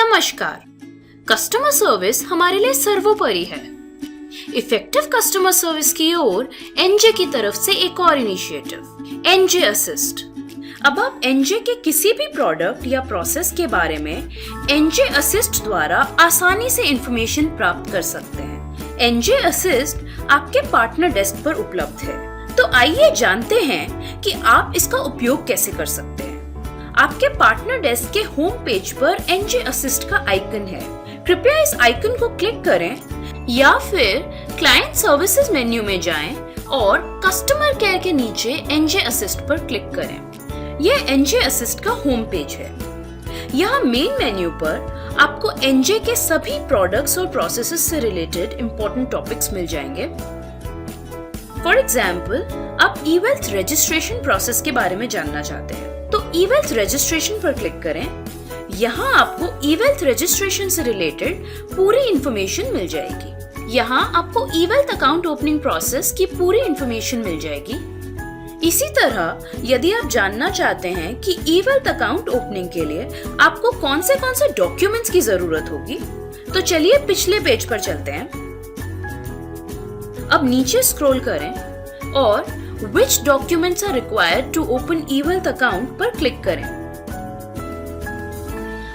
नमस्कार। Customer service हमारे लिए सर्वोपरि है। इफेक्टिव कस्टमर सर्विस की ओर एनजे की तरफ से एक और इनिशिएटिव एनजे असिस्ट। अब आप एनजे के किसी भी प्रोडक्ट या प्रोसेस के बारे में एनजे असिस्ट द्वारा आसानी से इंफॉर्मेशन प्राप्त कर सकते हैं। एनजे असिस्ट आपके पार्टनर डेस्क पर उपलब्ध है। तो आइए जानते हैं कि आप इसका उपयोग कैसे कर सकते हैं। आपके पार्टनर डेस्क के होम पेज पर एनजे असिस्ट का आइकन है। कृपया इस आइकन को क्लिक करें या फिर क्लाइंट सर्विसेज मेन्यू में जाएं और कस्टमर केयर के नीचे एनजे असिस्ट पर क्लिक करें। यह एनजे असिस्ट का होम पेज है। यहाँ मेन मेन्यू पर आपको एनजे के सभी प्रोडक्ट्स और प्रोसेसेस से रिलेटेड इंपॉर्टेंट टॉपिक्स मिल जाएंगे। फॉर एग्जाम्पल, आप ई-वेल्थ रजिस्ट्रेशन प्रोसेस के बारे में जानना चाहते हैं तो ई-वेल्थ रजिस्ट्रेशन पर क्लिक करें। यहाँ आपको ई-वेल्थ रजिस्ट्रेशन से रिलेटेड पूरी इंफॉर्मेशन मिल जाएगी। यहाँ आपको ई-वेल्थ अकाउंट ओपनिंग प्रोसेस की पूरी इंफॉर्मेशन मिल जाएगी। इसी तरह यदि आप जानना चाहते हैं कि ई-वेल्थ अकाउंट ओपनिंग के लिए आपको कौन से डॉक्यूमेंट्स की जरूरत होगी, तो चलिए पिछले पेज पर चलते हैं। अब नीचे स्क्रॉल करें और Which documents are required to open e-wealth account पर क्लिक करें।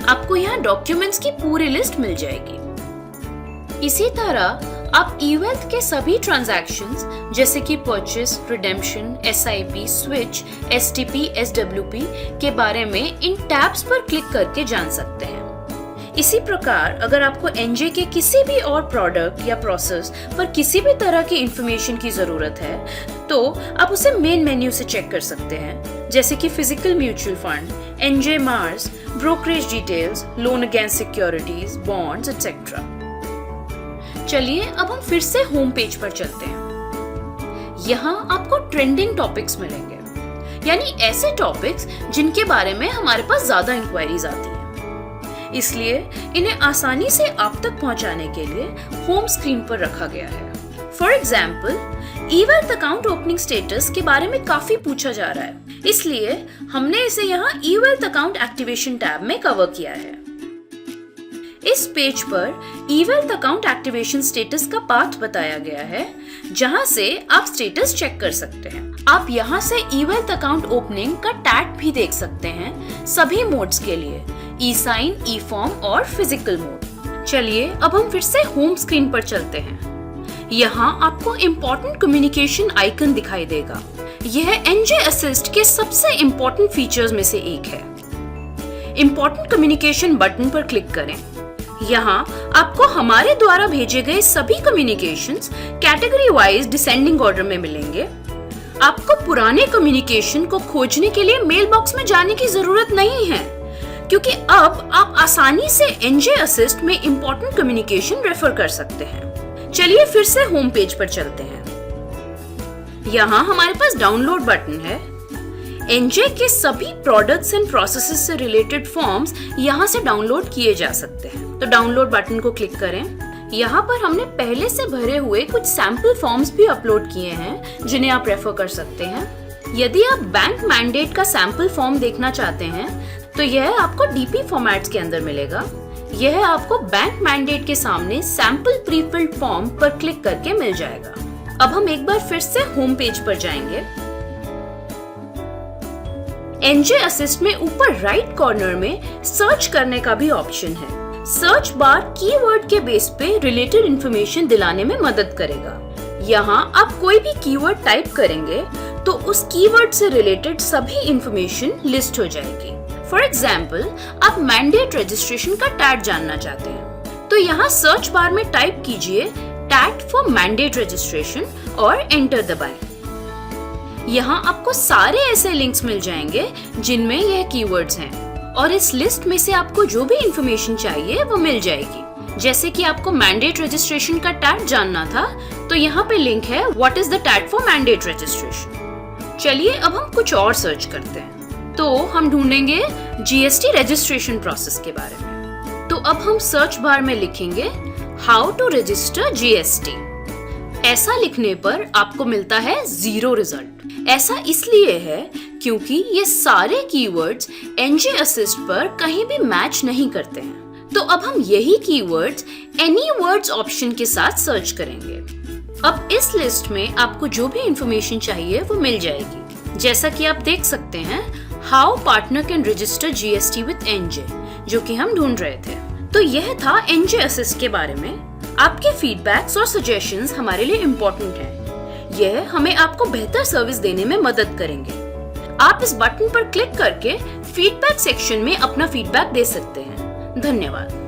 आपको यहाँ डॉक्यूमेंट्स की पूरी लिस्ट मिल जाएगी। इसी तरह आप ई-वेल्थ के सभी ट्रांजैक्शंस जैसे कि purchase, redemption, SIP, switch, STP, SWP के बारे में इन टैब्स पर क्लिक करके जान सकते हैं। इसी प्रकार अगर आपको एनजे के किसी भी और प्रोडक्ट या प्रोसेस पर किसी भी तरह की इंफॉर्मेशन की जरूरत है तो आप उसे मेन मेन्यू से चेक कर सकते हैं, जैसे कि physical mutual fund, NJ Mars, brokerage details, loan against securities, bonds etcetera. चलिए अब हम फिर से होम पेज पर चलते हैं। यहाँ आपको ट्रेंडिंग टॉपिक्स मिलेंगे, यानी ऐसे टॉपिक्स जिनके बारे में हमारे पास ज्यादा इंक्वायरीज आती है। इसलिए इन्हें आसानी से आप तक पहुंचाने के लिए होम स्क्रीन पर रखा गया है। For example, e wealth account opening status के बारे में काफी पूछा जा रहा है, इसलिए हमने इसे यहाँ ई-वेल्थ अकाउंट एक्टिवेशन टैब में कवर किया है। इस पेज पर ई-वेल्थ अकाउंट एक्टिवेशन स्टेटस का पाथ बताया गया है, जहाँ से आप स्टेटस चेक कर सकते हैं। आप यहाँ से ई-वेल्थ अकाउंट ओपनिंग का टैग भी देख सकते हैं सभी मोड्स के लिए, ई साइन, ई फॉर्म और फिजिकल मोड। चलिए अब हम फिर से होम स्क्रीन पर चलते हैं। यहाँ आपको इम्पोर्टेंट कम्युनिकेशन आइकन दिखाई देगा। यह एनजे असिस्ट के सबसे इम्पोर्टेंट फीचर्स में से एक है। इम्पोर्टेंट कम्युनिकेशन बटन पर क्लिक करें। यहाँ आपको हमारे द्वारा भेजे गए सभी communications category wise descending order में मिलेंगे। आपको पुराने कम्युनिकेशन को खोजने के लिए मेल बॉक्स में जाने की जरूरत नहीं है, क्योंकि अब आप आसानी से एनजे असिस्ट में इम्पोर्टेंट कम्युनिकेशन रेफर कर सकते हैं। चलिए फिर से होम पेज पर चलते हैं। यहाँ हमारे पास डाउनलोड बटन है। एनजे के सभी प्रोडक्ट्स एंड प्रोसेसेस से रिलेटेड फॉर्म्स यहाँ से डाउनलोड किए जा सकते हैं। तो डाउनलोड बटन को क्लिक करें। यहाँ पर हमने पहले से भरे हुए कुछ सैंपल फॉर्म्स भी अपलोड किए हैं, जिन्हें आप रेफर कर सकते हैं। यदि आप बैंक मैंडेट का सैंपल फॉर्म देखना चाहते हैं तो यह आपको डीपी फॉर्मेट्स के अंदर मिलेगा। यह आपको बैंक मैंडेट के सामने सैंपल प्रीफिल्ड फॉर्म पर क्लिक करके मिल जाएगा। अब हम एक बार फिर से होम पेज पर जाएंगे। एनजे असिस्ट में ऊपर राइट कॉर्नर में सर्च करने का भी ऑप्शन है। सर्च बार कीवर्ड के बेस पे रिलेटेड इंफॉर्मेशन दिलाने में मदद करेगा। यहाँ आप कोई भी कीवर्ड टाइप करेंगे तो उस कीवर्ड से रिलेटेड सभी इंफॉर्मेशन लिस्ट हो जाएगी। फॉर एग्जाम्पल, आप मैंडेट रजिस्ट्रेशन का टैग जानना चाहते हैं तो यहाँ सर्च बार में टाइप कीजिए टैग फॉर मैंडेट रजिस्ट्रेशन और एंटर दबाएं। यहाँ आपको सारे ऐसे लिंक्स मिल जाएंगे जिनमें यह कीवर्ड्स हैं और इस लिस्ट में से आपको जो भी इंफॉर्मेशन चाहिए वो मिल जाएगी। जैसे कि आपको मैंडेट रजिस्ट्रेशन का टैग जानना था तो यहाँ पे लिंक है what is the tag for mandate registration. चलिए अब हम कुछ और सर्च करते हैं। तो हम ढूंढेंगे जीएसटी रजिस्ट्रेशन प्रोसेस के बारे में। तो अब हम सर्च बार में लिखेंगे हाउ टू रजिस्टर जीएसटी। ऐसा लिखने पर आपको मिलता है 0 रिजल्ट। ऐसा इसलिए है क्योंकि ये सारे कीवर्ड्स एनजे असिस्ट पर कहीं भी मैच नहीं करते हैं। तो अब हम यही कीवर्ड्स एनी वर्ड्स ऑप्शन के साथ सर्च करेंगे। अब इस लिस्ट में आपको जो भी इंफॉर्मेशन चाहिए वो मिल जाएगी। जैसा कि आप देख सकते हैं, how partner can register GST with NJ, जो कि हम ढूंढ रहे थे। तो यह था एनजे असिस्ट के बारे में। आपके फीडबैक्स और सजेशंस हमारे लिए इम्पोर्टेंट हैं। यह हमें आपको बेहतर सर्विस देने में मदद करेंगे। आप इस बटन पर क्लिक करके फीडबैक सेक्शन में अपना फीडबैक दे सकते हैं। धन्यवाद।